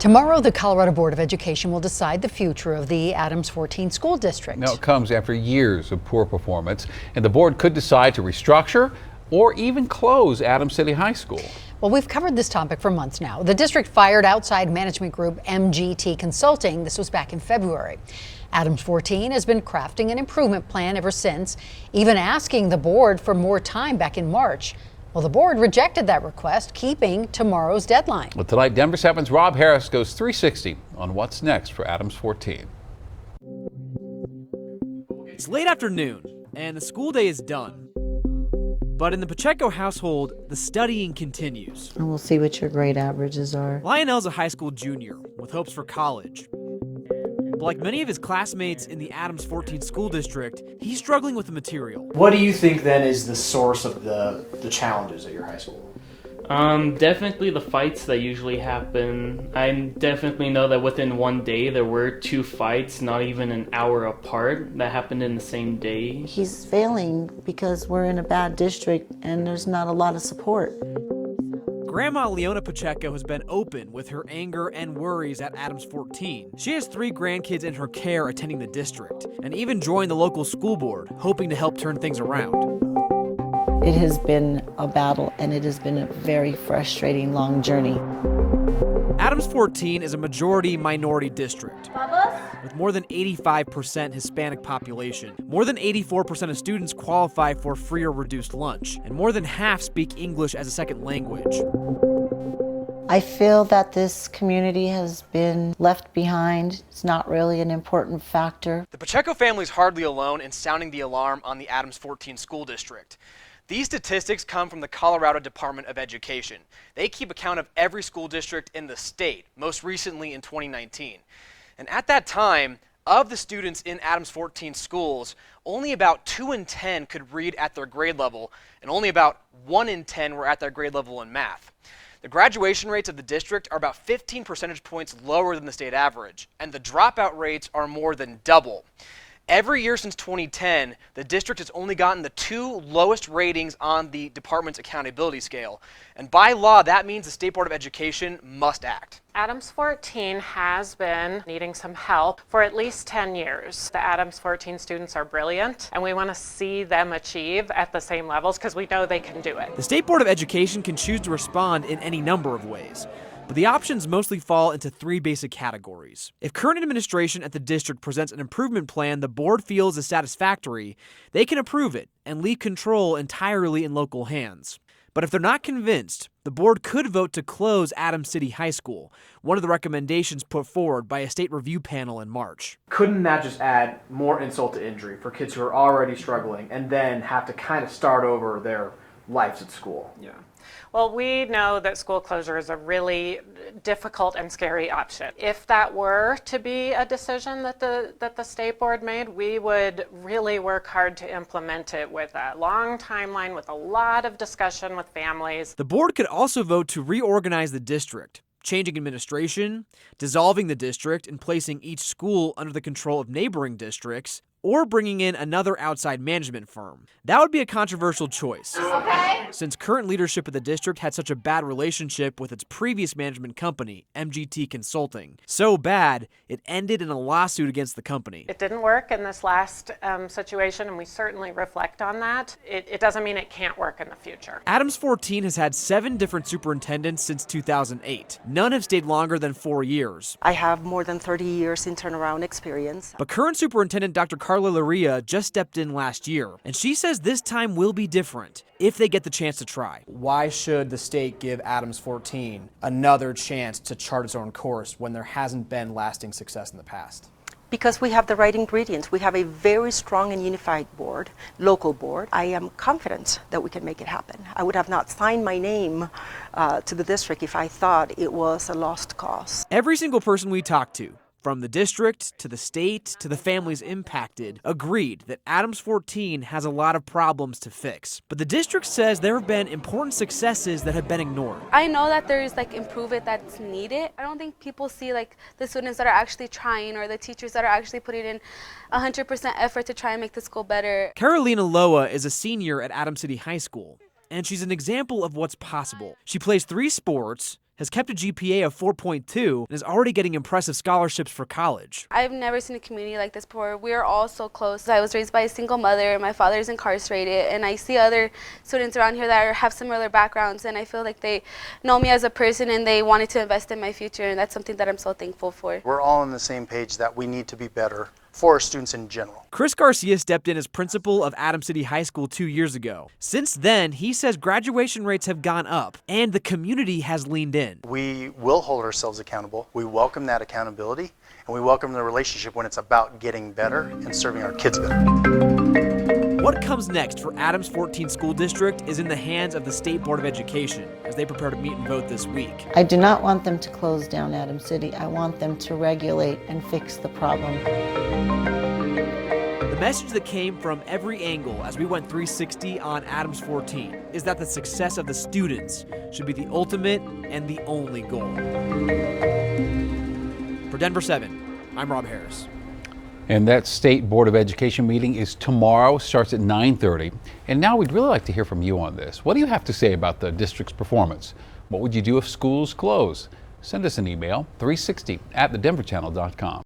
Tomorrow, the Colorado Board of Education will decide the future of the Adams 14 school district. Now, it comes after years of poor performance, and the board could decide to restructure or even close Adams City High School. Well, we've covered this topic for months now. The district fired outside management group MGT Consulting. This was back in February. Adams 14 has been crafting an improvement plan ever since, even asking the board for more time back in March. Well, the board rejected that request, keeping tomorrow's deadline. Well, tonight, Denver 7's Rob Harris goes 360 on what's next for Adams 14. It's late afternoon, and the school day is done. But in the Pacheco household, the studying continues. And we'll see what your grade averages are. Lionel's a high school junior with hopes for college. But like many of his classmates in the Adams 14 school district, he's struggling with the material. What do you think then is the source of the challenges at your high school? Definitely the fights that usually happen. I definitely know that within one day there were 2 fights, not even an hour apart, that happened in the same day. He's failing because we're in a bad district and there's not a lot of support. Grandma Leona Pacheco has been open with her anger and worries at Adams 14. She has 3 grandkids in her care attending the district, and even joined the local school board, hoping to help turn things around. It has been a battle, and it has been a very frustrating, long journey. Adams 14 is a majority-minority district with more than 85% Hispanic population. More than 84% of students qualify for free or reduced lunch, and more than half speak English as a second language. I feel that this community has been left behind. It's not really an important factor. The Pacheco family is hardly alone in sounding the alarm on the Adams 14 school district. These statistics come from the Colorado Department of Education. They keep account of every school district in the state, most recently in 2019. And at that time, of the students in Adams 14 schools, only about 2 in 10 could read at their grade level, and only about 1 in 10 were at their grade level in math. The graduation rates of the district are about 15 percentage points lower than the state average, and the dropout rates are more than double. Every year since 2010, the district has only gotten the 2 lowest ratings on the department's accountability scale. And by law, that means the State Board of Education must act. Adams 14 has been needing some help for at least 10 years. The Adams 14 students are brilliant, and we want to see them achieve at the same levels because we know they can do it. The State Board of Education can choose to respond in any number of ways. But the options mostly fall into 3 basic categories. If current administration at the district presents an improvement plan the board feels is satisfactory, they can approve it and leave control entirely in local hands. But if they're not convinced, the board could vote to close Adams City High School, one of the recommendations put forward by a state review panel in March. Couldn't that just add more insult to injury for kids who are already struggling and then have to kind of start over their lives at school? Yeah. Well, we know that school closure is a really difficult and scary option. If that were to be a decision that the state board made, we would really work hard to implement it with a long timeline, with a lot of discussion with families. The board could also vote to reorganize the district, changing administration, dissolving the district and placing each school under the control of neighboring districts, or bringing in another outside management firm. That would be a controversial choice, since current leadership of the district had such a bad relationship with its previous management company, MGT Consulting. So bad, it ended in a lawsuit against the company. It didn't work in this last situation, and we certainly reflect on that. It doesn't mean it can't work in the future. Adams 14 has had 7 different superintendents since 2008. None have stayed longer than 4 years. I have more than 30 years in turnaround experience. But current superintendent Dr. Carla Laria just stepped in last year, and she says this time will be different if they get the chance to try. Why should the state give Adams 14 another chance to chart its own course when there hasn't been lasting success in the past? Because we have the right ingredients. We have a very strong and unified board, local board. I am confident that we can make it happen. I would have not signed my name to the district if I thought it was a lost cause. Every single person we talked to, from the district to the state to the families impacted, agreed that Adams 14 has a lot of problems to fix. But the district says there have been important successes that have been ignored. I know that there's improvement that's needed. I don't think people see the students that are actually trying or the teachers that are actually putting in 100% effort to try and make the school better. Carolina Loa is a senior at Adams City High School, and she's an example of what's possible. She plays 3 sports, has kept a GPA of 4.2 and is already getting impressive scholarships for college. I've never seen a community like this before. We are all so close. I was raised by a single mother. My father is incarcerated, and I see other students around here that have similar backgrounds, and I feel like they know me as a person and they wanted to invest in my future, and that's something that I'm so thankful for. We're all on the same page that we need to be better for our students in general. Chris Garcia stepped in as principal of Adams City High School 2 years ago. Since then, he says graduation rates have gone up and the community has leaned in. We will hold ourselves accountable. We welcome that accountability, and we welcome the relationship when it's about getting better and serving our kids better. What comes next for Adams 14 School District is in the hands of the State Board of Education as they prepare to meet and vote this week. I do not want them to close down Adams City. I want them to regulate and fix the problem. The message that came from every angle as we went 360 on Adams 14 is that the success of the students should be the ultimate and the only goal. For Denver 7, I'm Rob Harris. And that State Board of Education meeting is tomorrow, starts at 9:30. And now we'd really like to hear from you on this. What do you have to say about the district's performance? What would you do if schools close? Send us an email, 360@thedenverchannel.com.